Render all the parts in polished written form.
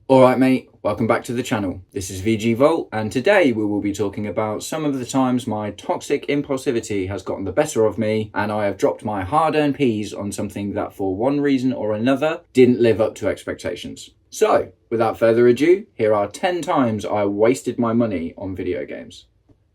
Alright mate, welcome back to the channel. This is VG Vault, and today we will be talking about some of the times my toxic impulsivity has gotten the better of me and I have dropped my hard-earned peas on something that for one reason or another didn't live up to expectations. So, without further ado, here are 10 times I wasted my money on video games.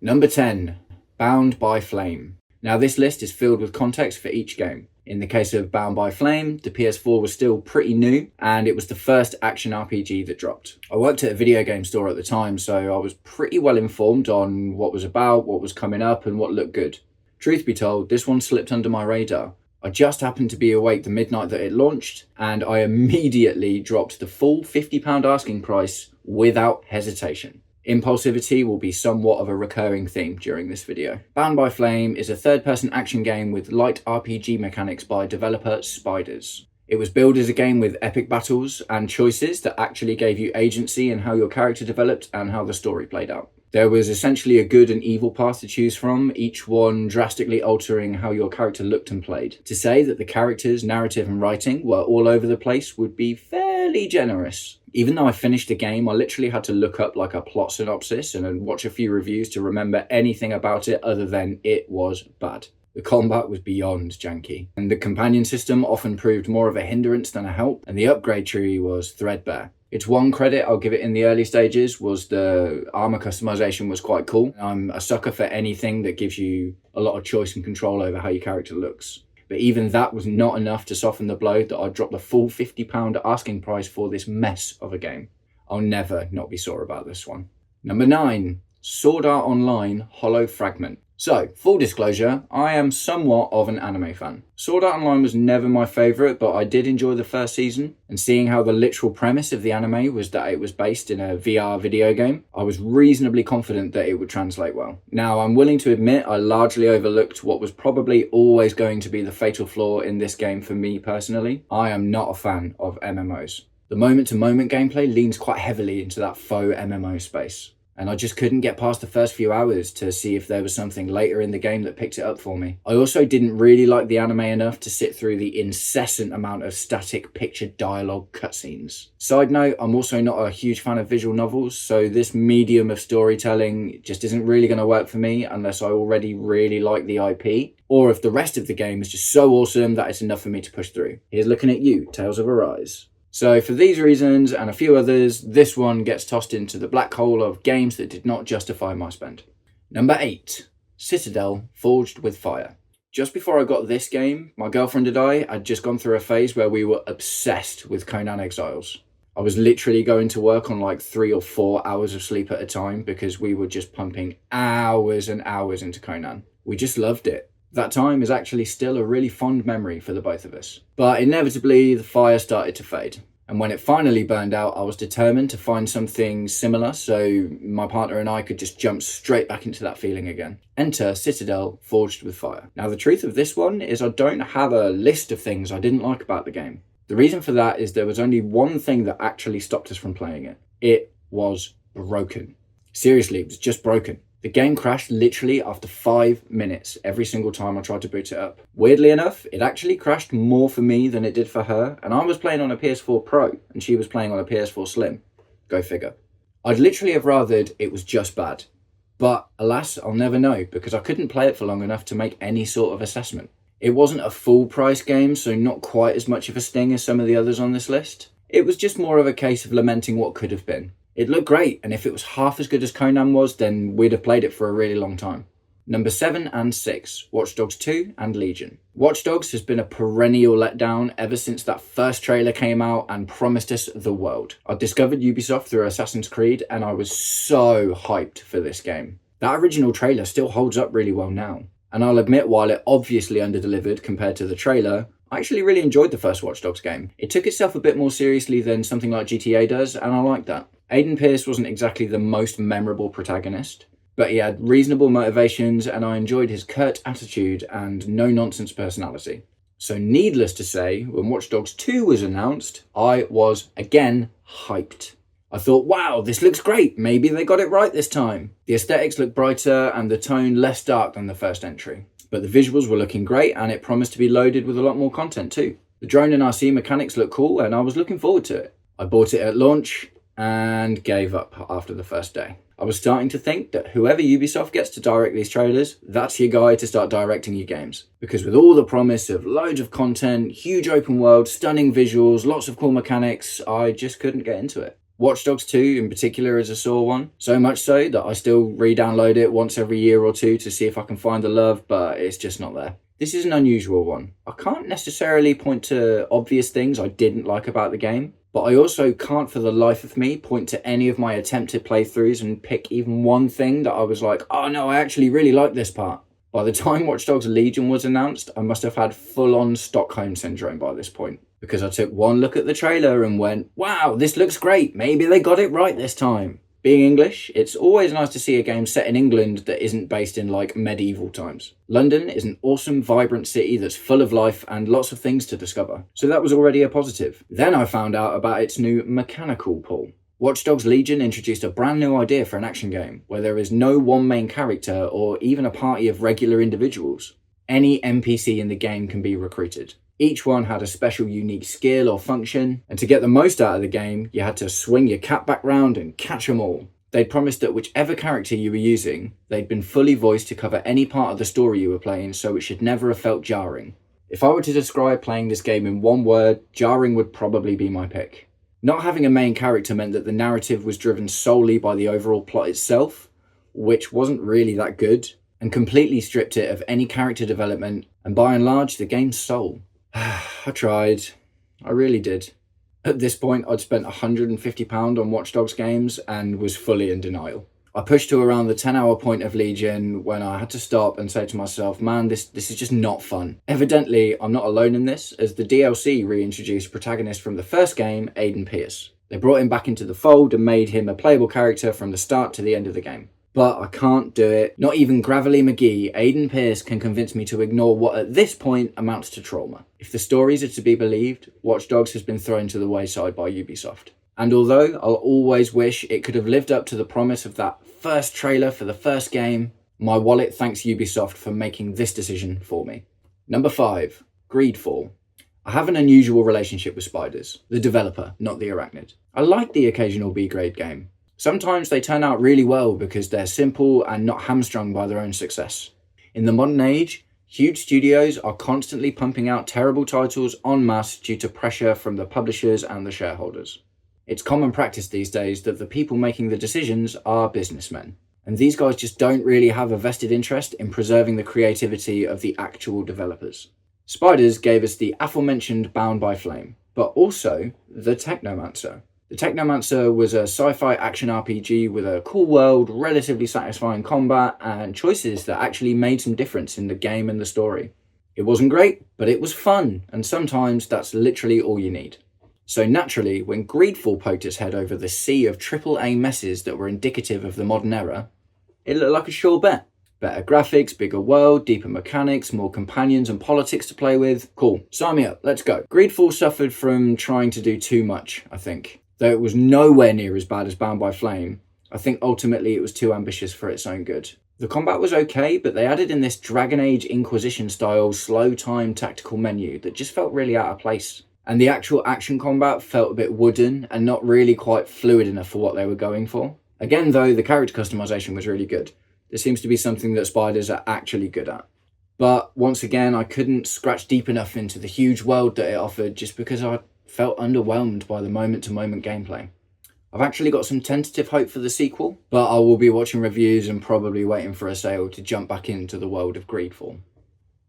Number 10. Bound by Flame. Now this list is filled with context for each game. In the case of Bound by Flame, the PS4 was still pretty new and it was the first action RPG that dropped. I worked at a video game store at the time, so I was pretty well informed on what was about, what was coming up and what looked good. Truth be told, this one slipped under my radar. I just happened to be awake the midnight that it launched and I immediately dropped the full £50 asking price without hesitation. Impulsivity will be somewhat of a recurring theme during this video. Bound by Flame is a third-person action game with light RPG mechanics by developer Spiders. It was billed as a game with epic battles and choices that actually gave you agency in how your character developed and how the story played out. There was essentially a good and evil path to choose from, each one drastically altering how your character looked and played. To say that the characters, narrative and writing were all over the place would be fairly generous. Even though I finished the game, I literally had to look up like a plot synopsis and then watch a few reviews to remember anything about it other than it was bad. The combat was beyond janky, and the companion system often proved more of a hindrance than a help, and the upgrade tree was threadbare. It's one credit I'll give it in the early stages was the armor customization was quite cool. I'm a sucker for anything that gives you a lot of choice and control over how your character looks. But even that was not enough to soften the blow that I dropped the full £50 asking price for this mess of a game. I'll never not be sore about this one. Number 9. Sword Art Online Hollow Fragment. So, full disclosure, I am somewhat of an anime fan. Sword Art Online was never my favourite, but I did enjoy the first season, and seeing how the literal premise of the anime was that it was based in a VR video game, I was reasonably confident that it would translate well. Now, I'm willing to admit I largely overlooked what was probably always going to be the fatal flaw in this game for me personally. I am not a fan of MMOs. The moment-to-moment gameplay leans quite heavily into that faux MMO space. And I just couldn't get past the first few hours to see if there was something later in the game that picked it up for me. I also didn't really like the anime enough to sit through the incessant amount of static picture dialogue cutscenes. Side note, I'm also not a huge fan of visual novels, so this medium of storytelling just isn't really going to work for me unless I already really like the IP, or if the rest of the game is just so awesome that it's enough for me to push through. Here's looking at you, Tales of Arise. So for these reasons and a few others, this one gets tossed into the black hole of games that did not justify my spend. Number 8. Citadel Forged with Fire. Just before I got this game, my girlfriend and I had just gone through a phase where we were obsessed with Conan Exiles. I was literally going to work on like 3 or 4 hours of sleep at a time because we were just pumping hours and hours into Conan. We just loved it. That time is actually still a really fond memory for the both of us. But inevitably, the fire started to fade. And when it finally burned out, I was determined to find something similar so my partner and I could just jump straight back into that feeling again. Enter Citadel Forged with Fire. Now, the truth of this one is I don't have a list of things I didn't like about the game. The reason for that is there was only one thing that actually stopped us from playing it. It was broken. Seriously, it was just broken. The game crashed literally after 5 minutes every single time I tried to boot it up. Weirdly enough, it actually crashed more for me than it did for her, and I was playing on a PS4 Pro and she was playing on a PS4 Slim. Go figure. I'd literally have rathered it was just bad. But alas, I'll never know because I couldn't play it for long enough to make any sort of assessment. It wasn't a full price game, so not quite as much of a sting as some of the others on this list. It was just more of a case of lamenting what could have been. It looked great, and if it was half as good as Conan was, then we'd have played it for a really long time. Number 7 and 6, Watch Dogs 2 and Legion. Watch Dogs has been a perennial letdown ever since that first trailer came out and promised us the world. I discovered Ubisoft through Assassin's Creed, and I was so hyped for this game. That original trailer still holds up really well now. And I'll admit, while it obviously underdelivered compared to the trailer, I actually really enjoyed the first Watch Dogs game. It took itself a bit more seriously than something like GTA does, and I like that. Aiden Pearce wasn't exactly the most memorable protagonist, but he had reasonable motivations and I enjoyed his curt attitude and no-nonsense personality. So needless to say, when Watch Dogs 2 was announced, I was again hyped. I I thought, wow, this looks great, maybe they got it right this time. The aesthetics look brighter and the tone less dark than the first entry. But the visuals were looking great and it promised to be loaded with a lot more content too. The drone and RC mechanics looked cool and I was looking forward to it. I bought it at launch and gave up after the first day. I was starting to think that whoever Ubisoft gets to direct these trailers, that's your guy to start directing your games. Because with all the promise of loads of content, huge open world, stunning visuals, lots of cool mechanics, I just couldn't get into it. Watch Dogs 2 in particular is a sore one, so much so that I still re-download it once every year or two to see if I can find the love, but it's just not there. This is an unusual one. I can't necessarily point to obvious things I didn't like about the game, but I also can't for the life of me point to any of my attempted playthroughs and pick even one thing that I was like, oh no, I actually really like this part. By the time Watch Dogs Legion was announced, I must have had full-on Stockholm Syndrome by this point. Because I took one look at the trailer and went, wow, this looks great, maybe they got it right this time. Being English, it's always nice to see a game set in England that isn't based in like medieval times. London is an awesome, vibrant city that's full of life and lots of things to discover. So that was already a positive. Then I found out about its new mechanical pull. Watch Dogs Legion introduced a brand new idea for an action game, where there is no one main character or even a party of regular individuals. Any NPC in the game can be recruited. Each one had a special unique skill or function, and to get the most out of the game, you had to swing your cat back round and catch them all. They'd promised that whichever character you were using, they'd been fully voiced to cover any part of the story you were playing, so it should never have felt jarring. If I were to describe playing this game in one word, jarring would probably be my pick. Not having a main character meant that the narrative was driven solely by the overall plot itself, which wasn't really that good, and completely stripped it of any character development, and by and large, the game's soul. I tried. I really did. At this point, I'd spent £150 on Watch Dogs games and was fully in denial. I pushed to around the 10-hour point of Legion when I had to stop and say to myself, man, this is just not fun. Evidently, I'm not alone in this, as the DLC reintroduced protagonist from the first game, Aiden Pearce. They brought him back into the fold and made him a playable character from the start to the end of the game. But I can't do it. Not even Gravelly McGee, Aiden Pearce can convince me to ignore what at this point amounts to trauma. If the stories are to be believed, Watch Dogs has been thrown to the wayside by Ubisoft. And although I'll always wish it could have lived up to the promise of that first trailer for the first game, my wallet thanks Ubisoft for making this decision for me. Number 5, Greedfall. I have an unusual relationship with spiders, the developer, not the arachnid. I like the occasional B-grade game. Sometimes they turn out really well because they're simple and not hamstrung by their own success. In the modern age, huge studios are constantly pumping out terrible titles en masse due to pressure from the publishers and the shareholders. It's common practice these days that the people making the decisions are businessmen. And these guys just don't really have a vested interest in preserving the creativity of the actual developers. Spiders gave us the aforementioned Bound by Flame, but also the Technomancer. The Technomancer was a sci-fi action RPG with a cool world, relatively satisfying combat, and choices that actually made some difference in the game and the story. It wasn't great, but it was fun, and sometimes that's literally all you need. So naturally, when Greedfall poked its head over the sea of AAA messes that were indicative of the modern era, it looked like a sure bet. Better graphics, bigger world, deeper mechanics, more companions and politics to play with. Cool, sign me up, let's go. Greedfall suffered from trying to do too much, I think. Though it was nowhere near as bad as Bound by Flame, I think ultimately it was too ambitious for its own good. The combat was okay, but they added in this Dragon Age Inquisition style slow time tactical menu that just felt really out of place. And the actual action combat felt a bit wooden and not really quite fluid enough for what they were going for. Again though, the character customization was really good. This seems to be something that Spiders are actually good at. But once again, I couldn't scratch deep enough into the huge world that it offered just because I felt underwhelmed by the moment-to-moment gameplay. I've actually got some tentative hope for the sequel, but I will be watching reviews and probably waiting for a sale to jump back into the world of Greedfall.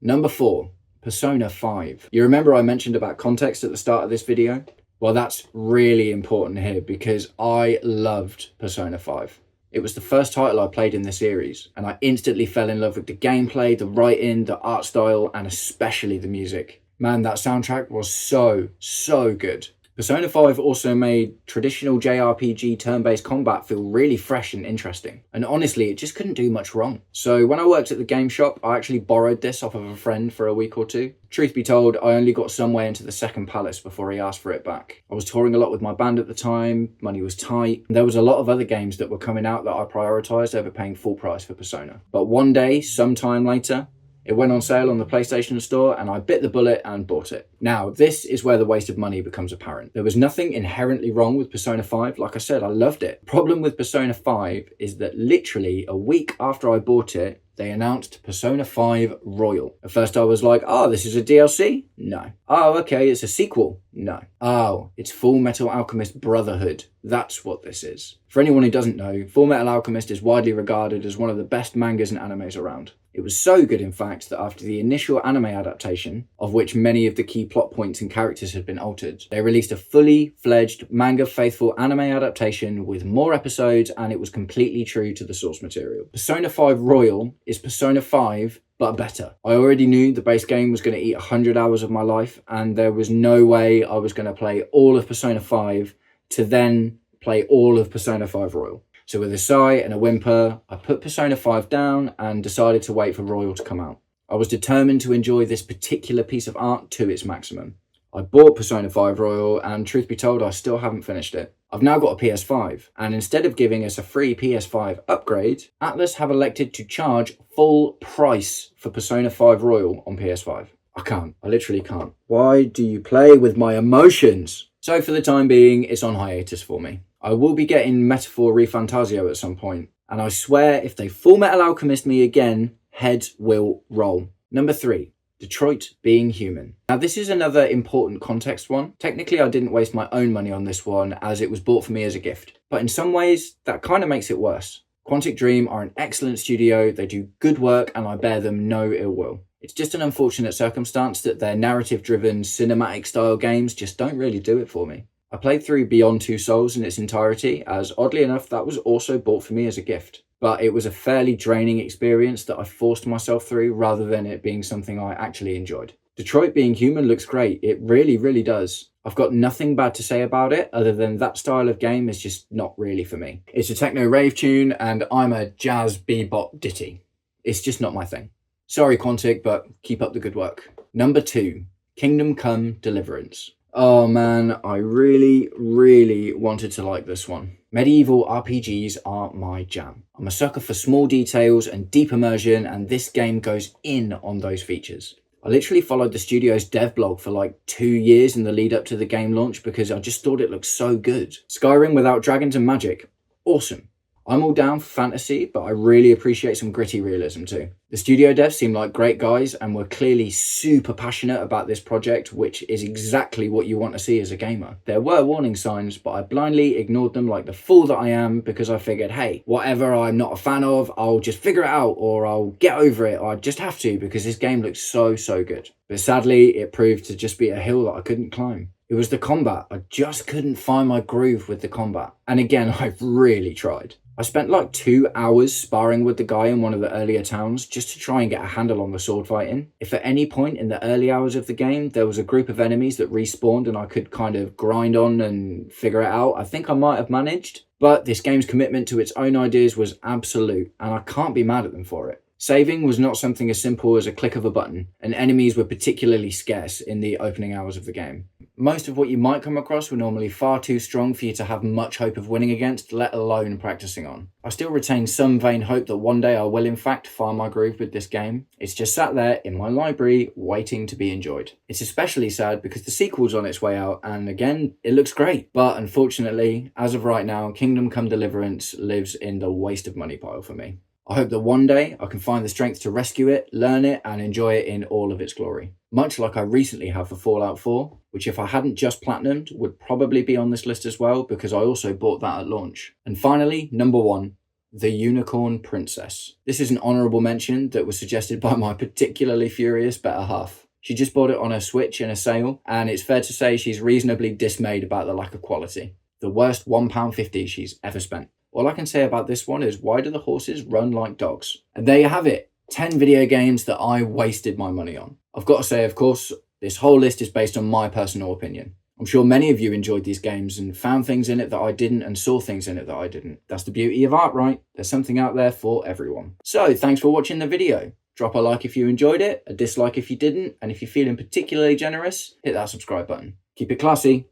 Number 4, Persona 5. You remember I mentioned about context at the start of this video? Well, that's really important here because I loved Persona 5. It was the first title I played in the series, and I instantly fell in love with the gameplay, the writing, the art style, and especially the music. Man, that soundtrack was so good. Persona 5 also made traditional JRPG turn-based combat feel really fresh and interesting, and honestly, it just couldn't do much wrong. So when I worked at the game shop, I actually borrowed this off of a friend for a week or two. Truth be told, I only got some way into the second palace before he asked for it back. I was touring a lot with my band at the time, money was tight, and there was a lot of other games that were coming out that I prioritised over paying full price for Persona. But one day, sometime later, it went on sale on the PlayStation Store and I bit the bullet and bought it. Now, this is where the waste of money becomes apparent. There was nothing inherently wrong with Persona 5. Like I said, I loved it. The problem with Persona 5 is that literally a week after I bought it, they announced Persona 5 Royal. At first I was like, oh, this is a DLC? No. Oh, okay, it's a sequel? No. Oh, it's Full Metal Alchemist Brotherhood. That's what this is. For anyone who doesn't know, Full Metal Alchemist is widely regarded as one of the best mangas and animes around. It was so good, in fact, that after the initial anime adaptation, of which many of the key plot points and characters had been altered, they released a fully fledged manga-faithful anime adaptation with more episodes, and it was completely true to the source material. Persona 5 Royal is Persona 5, but better. I already knew the base game was going to eat 100 hours of my life, and there was no way I was going to play all of Persona 5 to then play all of Persona 5 Royal. So with a sigh and a whimper, I put Persona 5 down and decided to wait for Royal to come out. I was determined to enjoy this particular piece of art to its maximum. I bought Persona 5 Royal, and truth be told, I still haven't finished it. I've now got a PS5, and instead of giving us a free PS5 upgrade, Atlus have elected to charge full price for Persona 5 Royal on PS5. I literally can't. Why do you play with my emotions? So for the time being, it's on hiatus for me. I will be getting Metaphor ReFantazio at some point, and I swear if they Full Metal Alchemist me again, heads will roll. Number 3. Detroit Being Human. Now this is another important context one. Technically I didn't waste my own money on this one as it was bought for me as a gift. But in some ways that kind of makes it worse. Quantic Dream are an excellent studio, they do good work and I bear them no ill will. It's just an unfortunate circumstance that their narrative-driven cinematic style games just don't really do it for me. I played through Beyond Two Souls in its entirety as oddly enough that was also bought for me as a gift. But it was a fairly draining experience that I forced myself through rather than it being something I actually enjoyed. Detroit Being Human looks great, it really, really does. I've got nothing bad to say about it other than that style of game is just not really for me. It's a techno rave tune and I'm a jazz bebop ditty. It's just not my thing. Sorry Quantic, but keep up the good work. Number 2, Kingdom Come Deliverance. Oh man, I really, really wanted to like this one. Medieval RPGs are my jam. I'm a sucker for small details and deep immersion, and this game goes in on those features. I literally followed the studio's dev blog for like 2 years in the lead up to the game launch because I just thought it looked so good. Skyrim without dragons and magic. Awesome. I'm all down for fantasy, but I really appreciate some gritty realism too. The studio devs seem like great guys and were clearly super passionate about this project, which is exactly what you want to see as a gamer. There were warning signs, but I blindly ignored them like the fool that I am because I figured, hey, whatever I'm not a fan of, I'll just figure it out or I'll get over it or I just have to because this game looks so good. But sadly, it proved to just be a hill that I couldn't climb. It was the combat. I just couldn't find my groove with the combat. And again, I've really tried. I spent like 2 hours sparring with the guy in one of the earlier towns just to try and get a handle on the sword fighting. If at any point in the early hours of the game there was a group of enemies that respawned and I could kind of grind on and figure it out, I think I might have managed. But this game's commitment to its own ideas was absolute and I can't be mad at them for it. Saving was not something as simple as a click of a button, and enemies were particularly scarce in the opening hours of the game. Most of what you might come across were normally far too strong for you to have much hope of winning against, let alone practicing on. I still retain some vain hope that one day I will in fact find my groove with this game. It's just sat there in my library waiting to be enjoyed. It's especially sad because the sequel's on its way out and again, it looks great. But unfortunately, as of right now, Kingdom Come Deliverance lives in the waste of money pile for me. I hope that one day I can find the strength to rescue it, learn it, and enjoy it in all of its glory. Much like I recently have for Fallout 4, which if I hadn't just platinumed would probably be on this list as well because I also bought that at launch. And finally, number 1, The Unicorn Princess. This is an honourable mention that was suggested by my particularly furious better half. She just bought it on her Switch in a sale, and it's fair to say she's reasonably dismayed about the lack of quality. The worst £1.50 she's ever spent. All I can say about this one is why do the horses run like dogs? And there you have it, 10 video games that I wasted my money on. I've got to say, of course, this whole list is based on my personal opinion. I'm sure many of you enjoyed these games and found things in it that I didn't and saw things in it that I didn't. That's the beauty of art, right? There's something out there for everyone. So thanks for watching the video. Drop a like if you enjoyed it, a dislike if you didn't, and if you're feeling particularly generous, hit that subscribe button. Keep it classy.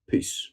Peace.